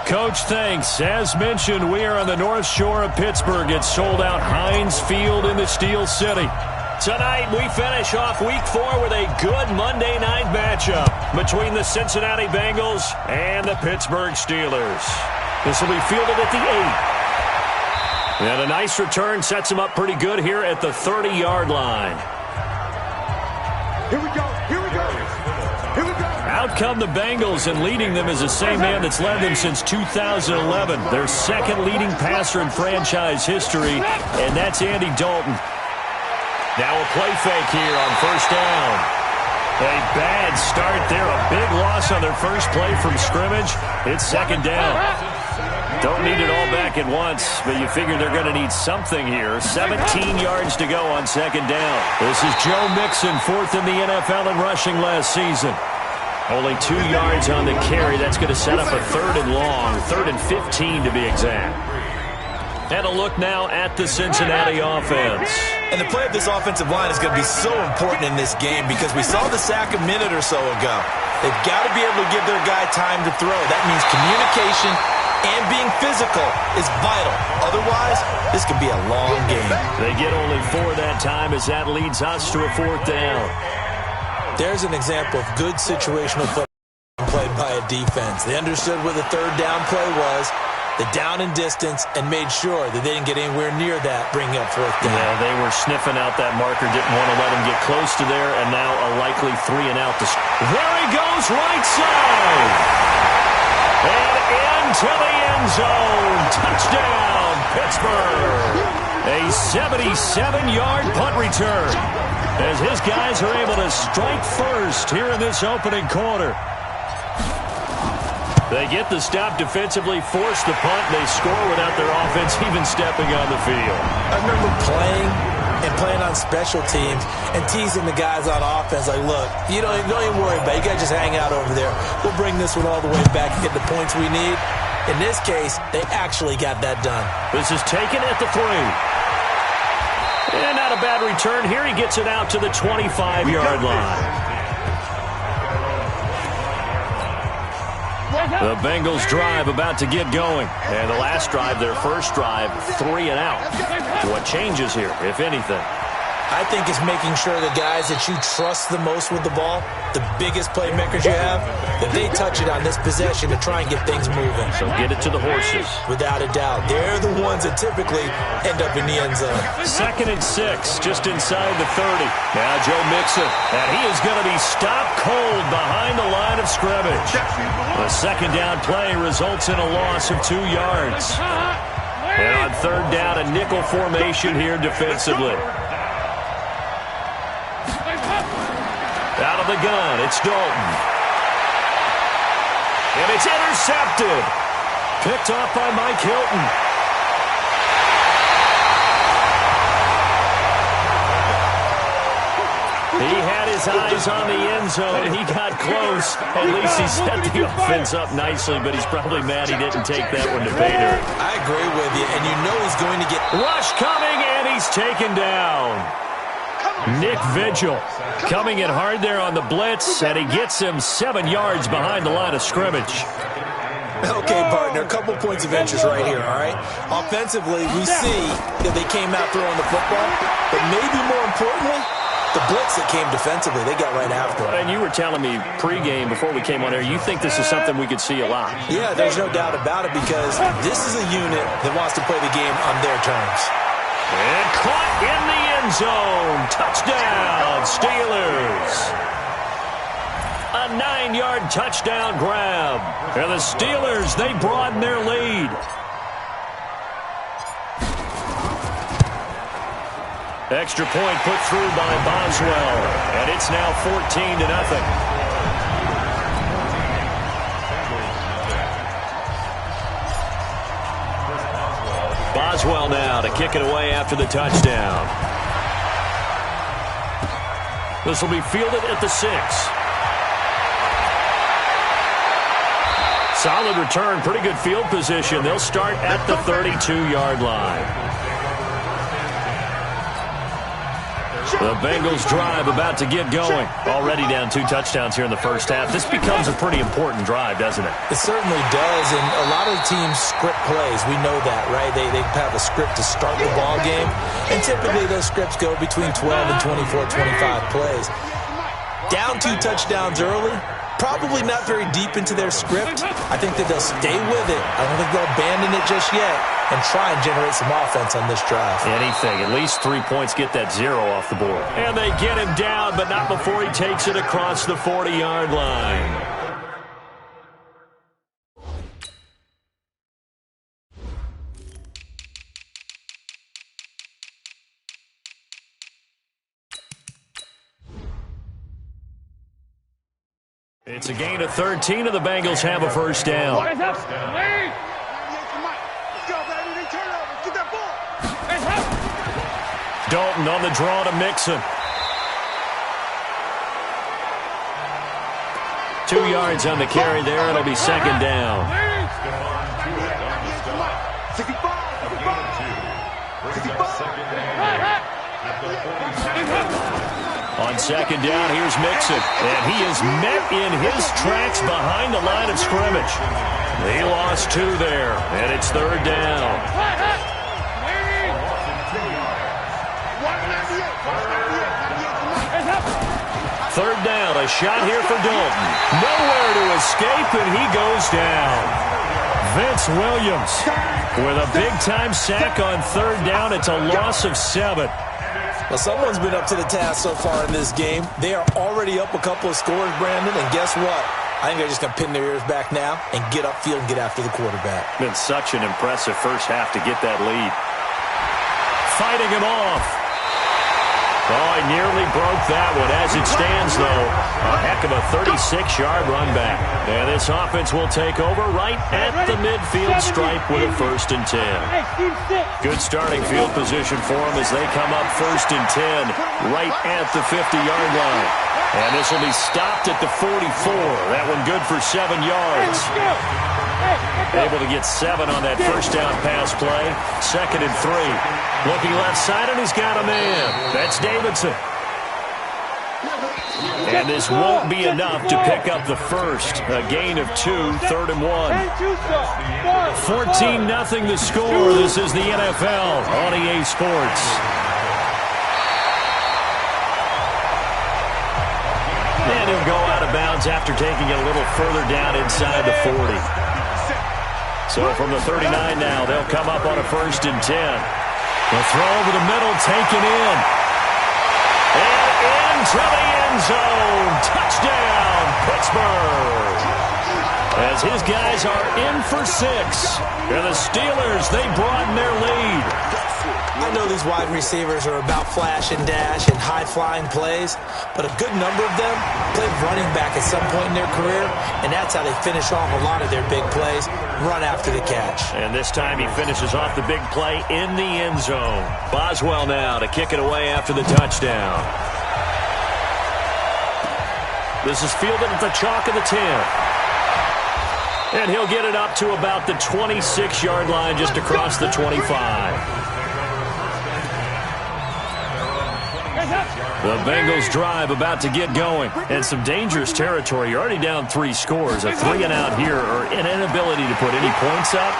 Coach, thanks. As mentioned, we are on the North Shore of Pittsburgh. It's sold out Heinz Field in the Steel City. Tonight, we finish off Week 4 with a good Monday night matchup between the Cincinnati Bengals and the Pittsburgh Steelers. This will be fielded at the 8. And a nice return sets him up pretty good here at the 30-yard line. Here we go. Here we go. Here we go. Out come the Bengals, and leading them is the same man that's led them since 2011. Their second leading passer in franchise history, and that's Andy Dalton. Now a play fake here on first down. A bad start there. A big loss on their first play from scrimmage. It's second down. Don't need it all back at once, but you figure they're going to need something here. 17 yards to go on second down. This is Joe Mixon, fourth in the NFL in rushing last season. Only 2 yards on the carry. That's going to set up a third and long, 3rd and 15 to be exact. And a look now at the Cincinnati offense. And the play of this offensive line is going to be so important in this game because we saw the sack a minute or so ago. They've got to be able to give their guy time to throw. That means communication and being physical is vital. Otherwise, this could be a long game. They get only 4 that time as that leads us to a 4th down. There's an example of good situational football played by a defense. They understood where the 3rd down play was, the down and distance, and made sure that they didn't get anywhere near that, bringing up 4th down. Yeah, they were sniffing out that marker, didn't want to let him get close to there, and now a likely 3 and out. There he goes, right side. And into the end zone. Touchdown, Pittsburgh. A 77-yard punt return as his guys are able to strike first here in this opening quarter. They get the stop defensively, force the punt, and they score without their offense even stepping on the field. I remember playing on special teams and teasing the guys on offense like, look, you don't even worry about it. You guys just hang out over there. We'll bring this one all the way back and get the points we need. In this case, they actually got that done. This is taken at the 3. And not a bad return. Here he gets it out to the 25-yard line. The Bengals drive about to get going. And the last drive, their first drive, 3 and out. What changes here, if anything? I think it's making sure the guys that you trust the most with the ball, the biggest playmakers you have, that they touch it on this possession to try and get things moving. So get it to the horses. Without a doubt. They're the ones that typically end up in the end zone. 2nd and 6, just inside the 30. Now Joe Mixon, and he is going to be stopped cold behind the line of scrimmage. The second down play results in a loss of 2 yards. And on 3rd down, a nickel formation here defensively. Out of the gun, it's Dalton. And it's intercepted. Picked off by Mike Hilton. He had his eyes on the end zone. He got close. At least he set the offense up nicely, but he's probably mad he didn't take that one to pay dirt. I agree with you, and you know he's going to get... Rush coming, and he's taken down. Nick Vigil coming in hard there on the blitz, and he gets him 7 yards behind the line of scrimmage. Okay, partner, a couple points of interest right here, all right? Offensively, we see that they came out throwing the football, but maybe more importantly, the blitz that came defensively, they got right after it. And you were telling me pregame before we came on air, you think this is something we could see a lot. Yeah, there's no doubt about it because this is a unit that wants to play the game on their terms. And caught in the end zone. Touchdown, Steelers. A 9-yard touchdown grab. And the Steelers, they broaden their lead. Extra point put through by Boswell. And it's now 14-0. Boswell now to kick it away after the touchdown. This will be fielded at the 6. Solid return, pretty good field position. They'll start at the 32-yard line. The Bengals drive about to get going. Already down 2 touchdowns here in the first half. This becomes a pretty important drive, doesn't it? It certainly does, and a lot of teams script plays. We know that, right? They have a script to start the ball game, and typically those scripts go between 12 and 24, 25 plays. Down 2 touchdowns early, probably not very deep into their script. I think that they'll stay with it. I don't think they'll abandon it just yet and try and generate some offense on this drive. Anything. At least 3 points get that 0 off the board. And they get him down, but not before he takes it across the 40-yard line. It's a gain of 13, and the Bengals have a first down. Dalton on the draw to Mixon. 2 yards on the carry there. It'll be second down. On second down, here's Mixon. And he is met in his tracks behind the line of scrimmage. He lost 2 there, and it's third down. Third down, a shot here for Dalton. Nowhere to escape, and he goes down. Vince Williams with a big-time sack on third down. It's a loss of 7. Well, someone's been up to the task so far in this game. They are already up a couple of scores, Brandon, and guess what? I think they're just going to pin their ears back now and get upfield and get after the quarterback. Been such an impressive first half to get that lead. Fighting him off. Oh, he nearly broke that one. As it stands, though, a heck of a 36-yard run back. And this offense will take over right at the midfield stripe with a 1st and 10. Good starting field position for them as they come up 1st and 10 right at the 50-yard line. And this will be stopped at the 44. That one good for 7 yards. Able to get 7 on that first down pass play. 2nd and 3. Looking left side, and he's got a man. That's Davidson. And this won't be enough to pick up the first. A gain of 2, 3rd and 1. 14-0 the score. This is the NFL on EA Sports. And he'll go out of bounds after taking it a little further down inside the 40. So from the 39 now, they'll come up on a 1st and 10. The throw over the middle, taken in. And into the end zone. Touchdown, Pittsburgh. As his guys are in for 6. And the Steelers, they broaden their lead. I know these wide receivers are about flash and dash and high-flying plays, but a good number of them played running back at some point in their career, and that's how they finish off a lot of their big plays, run after the catch. And this time he finishes off the big play in the end zone. Boswell now to kick it away after the touchdown. This is fielded at the chalk of the 10. And he'll get it up to about the 26-yard line just across the 25. The Bengals drive about to get going. And some dangerous territory. You're already down 3 scores. A 3-and-out here or an inability to put any points up.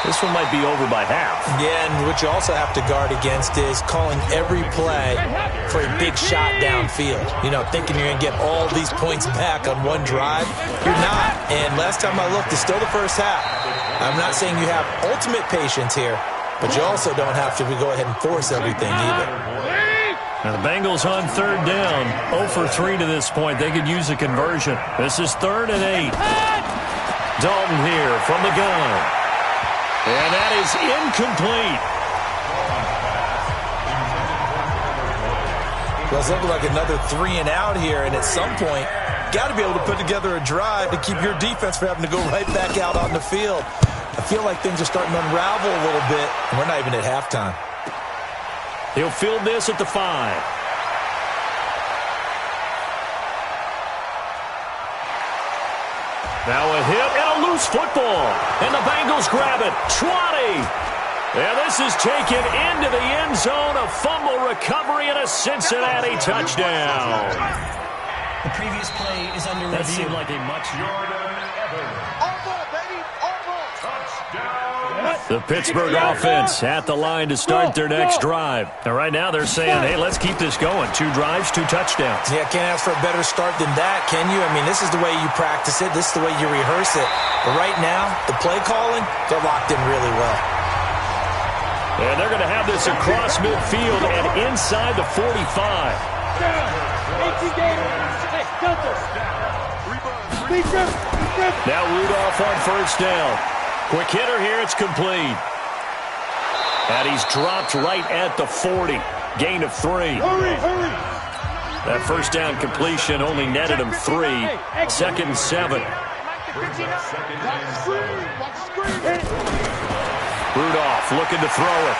This one might be over by half. Yeah, and what you also have to guard against is calling every play for a big shot downfield. You know, thinking you're going to get all these points back on one drive. You're not. And last time I looked, it's still the first half. I'm not saying you have ultimate patience here, but you also don't have to go ahead and force everything either. Now the Bengals on third down. 0 for 3 to this point. They could use a conversion. This is 3rd and 8. Dalton here from the gun. And that is incomplete. Well, it's looking like another 3-and-out here, and at some point, got to be able to put together a drive to keep your defense from having to go right back out on the field. I feel like things are starting to unravel a little bit, and we're not even at halftime. He'll field this at the 5. Now a hit and a loose football. And the Bengals grab it. 20. And this is taken into the end zone. A fumble recovery and a Cincinnati touchdown. The previous play is under review. That seemed like a much... The Pittsburgh offense at the line to start their next drive. And right now they're saying, hey, let's keep this going. 2 drives, 2 touchdowns. Yeah, can't ask for a better start than that, can you? I mean, this is the way you practice it. This is the way you rehearse it. But right now, the play calling, they're locked in really well. And they're going to have this across midfield and inside the 45. Now Rudolph on first down. Quick hitter here, it's complete. And he's dropped right at the 40. Gain of 3. That first down completion only netted him 3. 2nd and 7. Rudolph looking to throw it.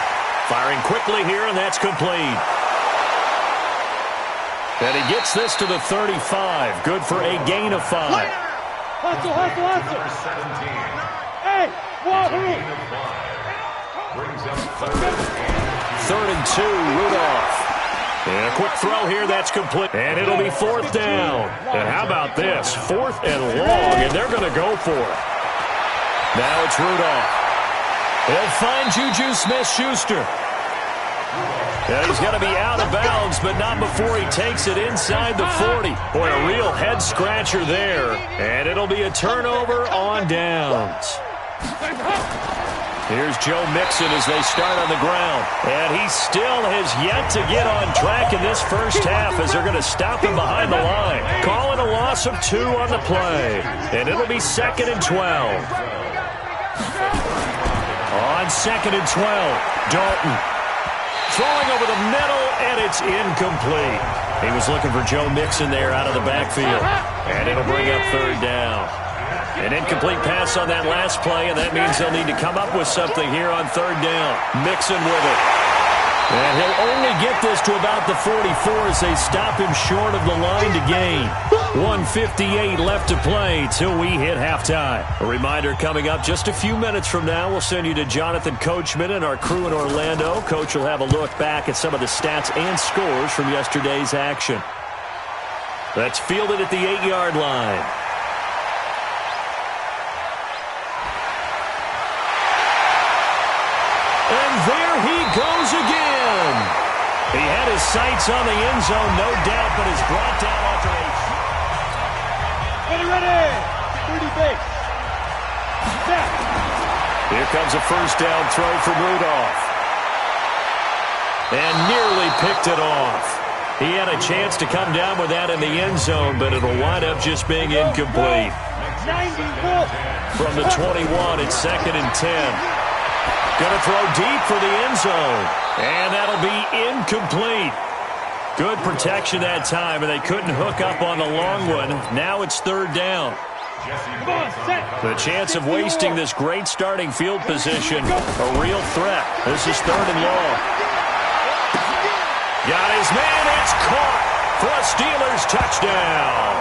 Firing quickly here, and that's complete. And he gets this to the 35. Good for a gain of 5. Hustle. Hey, 3rd and 2, Rudolph. And a quick throw here, that's complete. And it'll be 4th down. And how about this? 4th and long, and they're going to go for it. Now it's Rudolph. He'll find Juju Smith-Schuster. And he's going to be out of bounds, but not before he takes it inside the 40. Boy, a real head-scratcher there. And it'll be a turnover on downs. Here's Joe Mixon as they start on the ground. And he still has yet to get on track in this first half as they're going to stop him behind the line. Calling a loss of 2 on the play. And it'll be 2nd and 12. On 2nd and 12, Dalton. Throwing over the middle, and it's incomplete. He was looking for Joe Mixon there out of the backfield. And it'll bring up 3rd down. An incomplete pass on that last play, and that means they'll need to come up with something here on 3rd down. Mixon with it. And he'll only get this to about the 44 as they stop him short of the line to gain. 1:58 left to play till we hit halftime. A reminder coming up just a few minutes from now. We'll send you to Jonathan Coachman and our crew in Orlando. Coach will have a look back at some of the stats and scores from yesterday's action. That's fielded at the 8-yard line. And there he goes again. He had his sights on the end zone, no doubt, but is brought down after a... Ready. 30 base. Snap. Here comes a first down throw from Rudolph. And nearly picked it off. He had a chance to come down with that in the end zone, but it'll wind up just being incomplete. From the 21, it's 2nd and 10. Going to throw deep for the end zone. And that'll be incomplete. Good protection that time, and they couldn't hook up on the long one. Now it's 3rd down. The chance of wasting this great starting field position, a real threat. This is 3rd and long. Got his man, it's caught for a Steelers touchdown.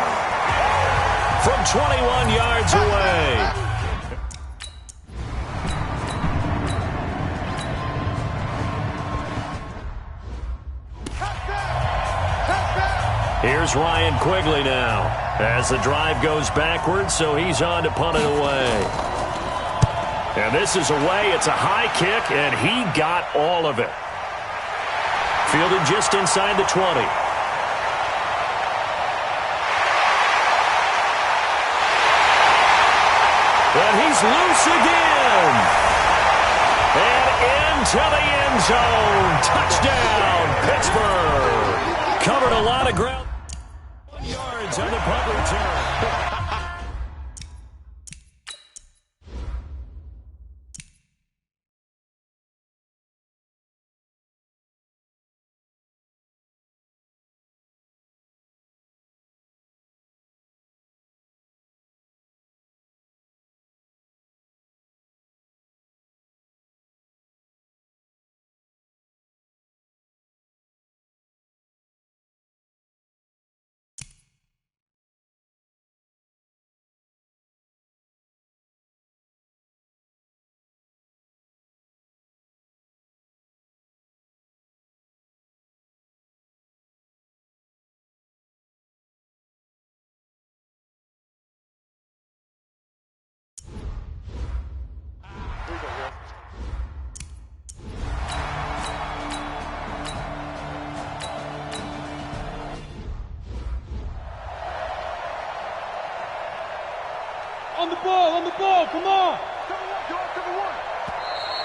From 21 yards away. Here's Ryan Quigley now as the drive goes backwards, so he's on to punt it away. And this is away. It's a high kick, and he got all of it. Fielded just inside the 20. And he's loose again. And into the end zone. Touchdown, Pittsburgh. Covered a lot of ground. Yards on the punt return.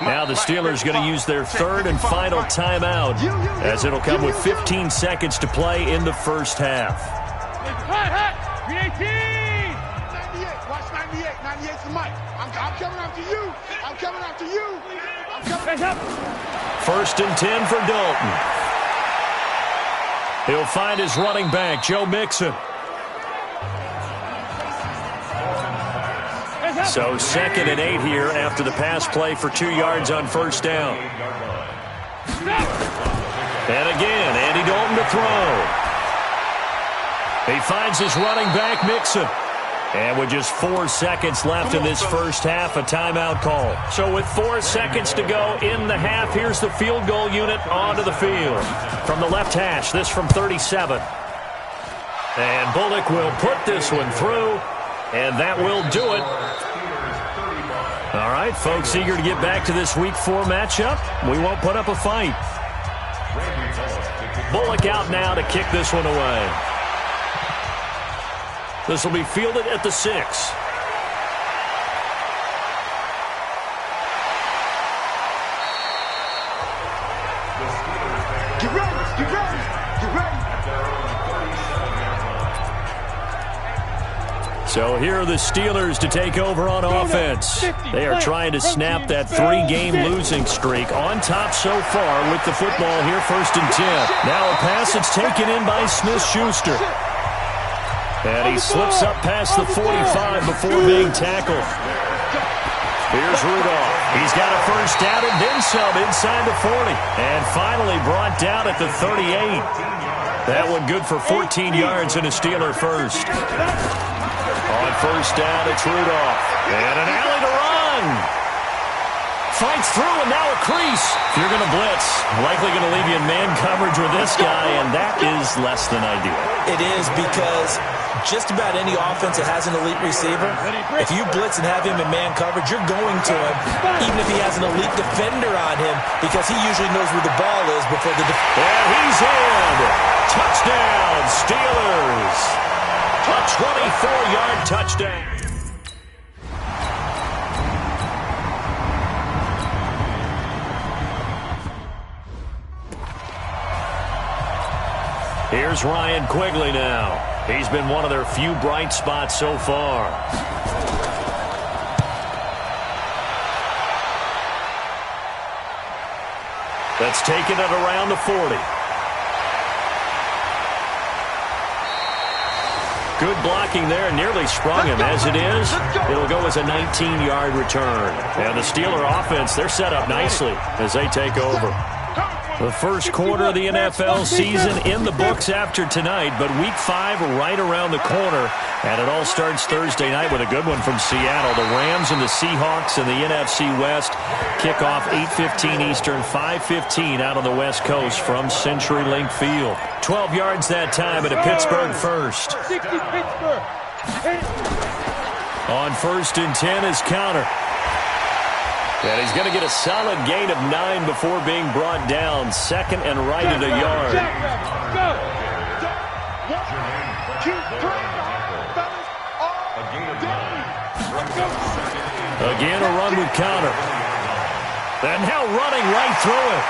Now the Steelers going to use their third and final timeout, as it'll come with 15 seconds to play in the first half. 98, watch 98. 98's the mic. I'm coming after you. I'm coming after you. I'm coming. First and 10 for Dalton. He'll find his running back, Joe Mixon. So 2nd and 8 here after the pass play for 2 yards on first down. And again, Andy Dalton to throw. He finds his running back, Mixon. And with just 4 seconds left in this first half, a timeout call. So with 4 seconds to go in the half, here's the field goal unit onto the field. From the left hash, this from 37. And Bullock will put this one through, and that will do it. All right, folks, eager to get back to this Week 4 matchup. We won't put up a fight. Bullock out now to kick this one away. This will be fielded at the 6. Get ready, get ready, get ready. So here are the Steelers to take over on offense. They are trying to snap that 3-game losing streak. On top so far with the football here, 1st and 10. Now a pass that's taken in by Smith-Schuster. And he slips up past the 45 before being tackled. Here's Rudolph. He's got a first down and then some inside the 40. And finally brought down at the 38. That one good for 14 yards and a Steeler first. On first down, it's Rudolph. And an alley to run. Fights through, and now a crease. If you're going to blitz, likely going to leave you in man coverage with this guy, and that is less than ideal. It is, because just about any offense that has an elite receiver, if you blitz and have him in man coverage, you're going to him, even if he has an elite defender on him, because he usually knows where the ball is before the defender. And he's in. Touchdown, Steelers. A 24-yard touchdown. Here's Ryan Quigley now. He's been one of their few bright spots so far. That's taken it around the 40. Good blocking there, nearly sprung him. As it is, it'll go as a 19-yard return. And the Steeler offense, they're set up nicely as they take over. The first quarter of the NFL season in the books after tonight, but Week 5 right around the corner. And it all starts Thursday night with a good one from Seattle. The Rams and the Seahawks in the NFC West kick off 8:15 Eastern, 5:15 out on the West Coast from CenturyLink Field. 12 yards that time at a Pittsburgh first. On 1st and 10 is Counter. And he's going to get a solid gain of 9 before being brought down. 2nd and right at a yard. Again, a run with Counter. And now running right through it.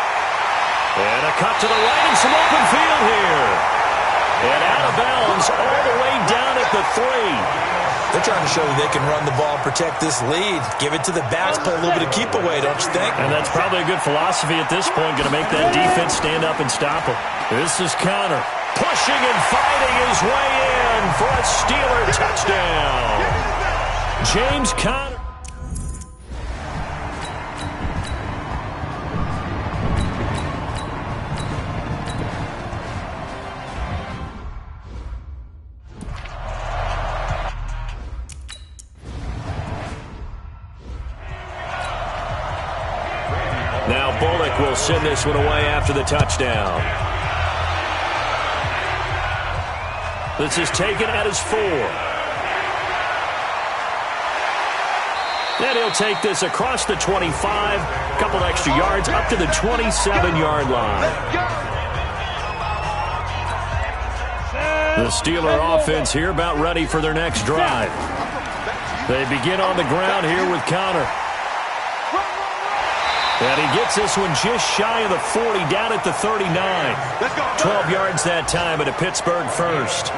And a cut to the right and some open field here. And out of bounds all the way down at the 3. They're trying to show that they can run the ball and protect this lead. Give it to the backs, play a little bit of keep away, don't you think? And that's probably a good philosophy at this point, going to make that defense stand up and stop them. This is Counter, pushing and fighting his way in for a Steeler touchdown. James Conner. Now Bullock will send this one away after the touchdown. This is taken at his 4. Then he'll take this across the 25, a couple extra yards, up to the 27-yard line. The Steeler offense here about ready for their next drive. They begin on the ground here with Connor. And he gets this one just shy of the 40, down at the 39. 12 yards that time, and a Pittsburgh first.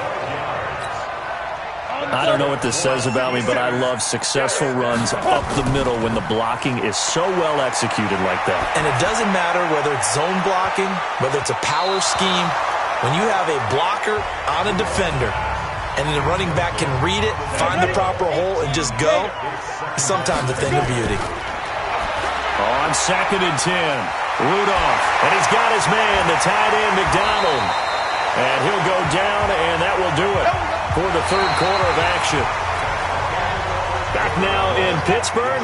I don't know what this says about me, but I love successful runs up the middle when the blocking is so well executed like that. And it doesn't matter whether it's zone blocking, whether it's a power scheme. When you have a blocker on a defender, and the running back can read it, find the proper hole, and just go, it's sometimes a thing of beauty. On 2nd and 10, Rudolph, and he's got his man, the tight end, McDonald. And he'll go down, and that will do it for the third quarter of action. Back now in Pittsburgh.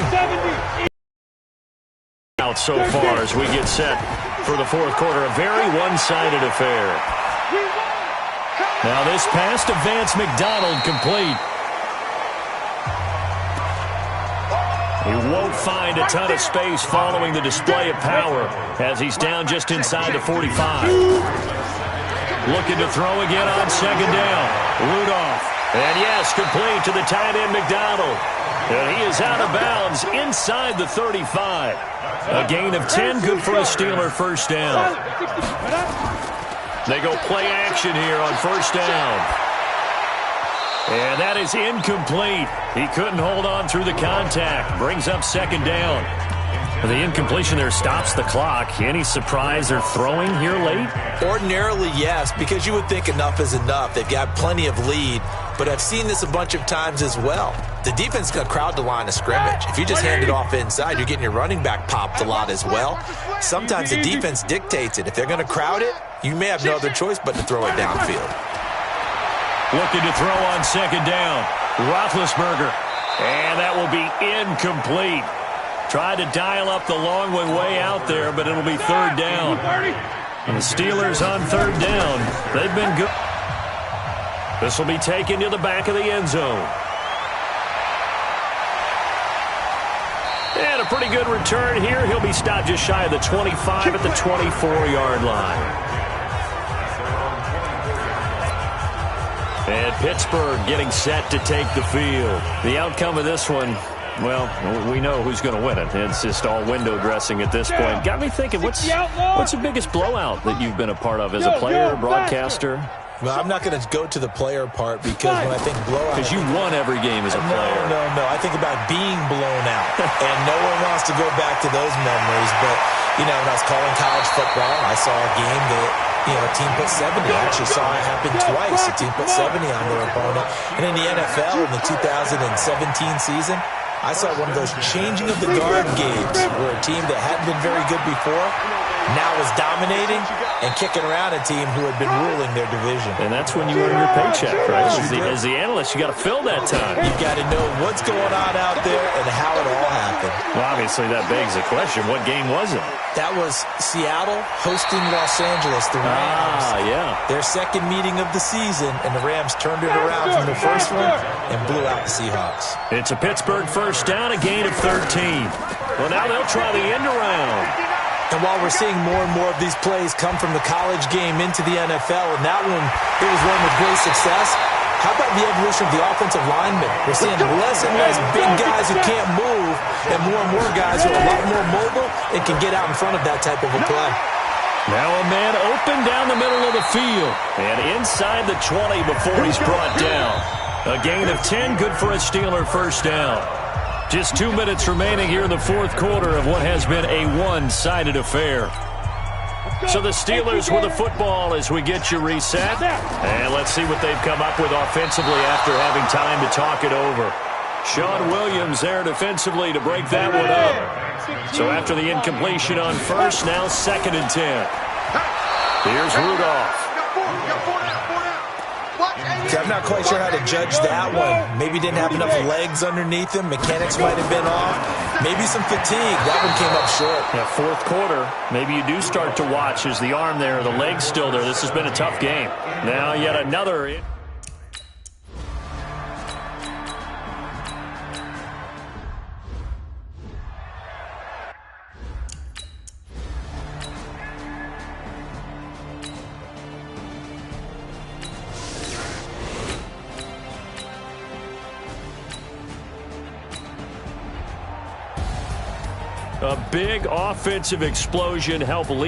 Out so far as we get set for the fourth quarter. A very one-sided affair. Now this pass to Vance McDonald complete. He won't find a ton of space following the display of power as he's down just inside the 45. Looking to throw again on 2nd down. Rudolph. And yes, complete to the tight end McDonald. And he is out of bounds inside the 35. A gain of 10, good for a Steeler first down. They go play action here on first down. And that is incomplete. He couldn't hold on through the contact. Brings up 2nd down. The incompletion there stops the clock. Any surprise they're throwing here late? Ordinarily, yes, because you would think enough is enough. They've got plenty of lead, but I've seen this a bunch of times as well. The defense is going to crowd the line of scrimmage. If you just hand it off inside, you're getting your running back popped a lot as well. Sometimes the defense dictates it. If they're going to crowd it, you may have no other choice but to throw it downfield. Looking to throw on 2nd down. Roethlisberger. And that will be incomplete. Tried to dial up the long one way out there, but it'll be 3rd down. And the Steelers on 3rd down. They've been good. This will be taken to the back of the end zone. And a pretty good return here. He'll be stopped just shy of the 25 at the 24-yard line. And Pittsburgh getting set to take the field. The outcome of this one, well, we know who's going to win it. It's just all window dressing at this point. Got me thinking, what's the biggest blowout that you've been a part of as a player, broadcaster? Well, I'm not going to go to the player part because when I think blowout... Because you won every game as a player. No. I think about being blown out. And no one wants to go back to those memories. But, you know, when I was calling college football, I saw a game that, you know, a team put 70. I actually saw it happen twice. A team put 70 on their opponent. And in the NFL, in the 2017 season, I saw one of those changing of the guard games where a team that hadn't been very good before now is dominating and kicking around a team who had been ruling their division. And that's when you earn your paycheck, right? As the analyst, you got to fill that time. You've got to know what's going on out there and how it all happened. Well, obviously, that begs the question, what game was it? That was Seattle hosting Los Angeles, the Rams. Yeah. Their second meeting of the season, and the Rams turned it around from the first one and blew out the Seahawks. It's a Pittsburgh first down, a gain of 13. Well, now they'll try the end around. And while we're seeing more and more of these plays come from the college game into the NFL, and that one, it was one with great success, how about the evolution of the offensive linemen? We're seeing less and less big guys who can't move, and more guys who are a lot more mobile and can get out in front of that type of a play. Now a man open down the middle of the field, and inside the 20 before he's brought down. A gain of 10, good for a Steeler first down. Just 2 minutes remaining here in the fourth quarter of what has been a one-sided affair. So the Steelers with the football as we get you reset. And let's see what they've come up with offensively after having time to talk it over. Sean Williams there defensively to break that one up. So after the incompletion on first, now 2nd and 10. Here's Rudolph. I'm not quite sure how to judge that one. Maybe didn't have enough legs underneath him. Mechanics might have been off. Maybe some fatigue. That one came up short. Yeah, fourth quarter, maybe you do start to watch as the arm there, the leg's still there. This has been a tough game. Now yet another... A big offensive explosion helped lead.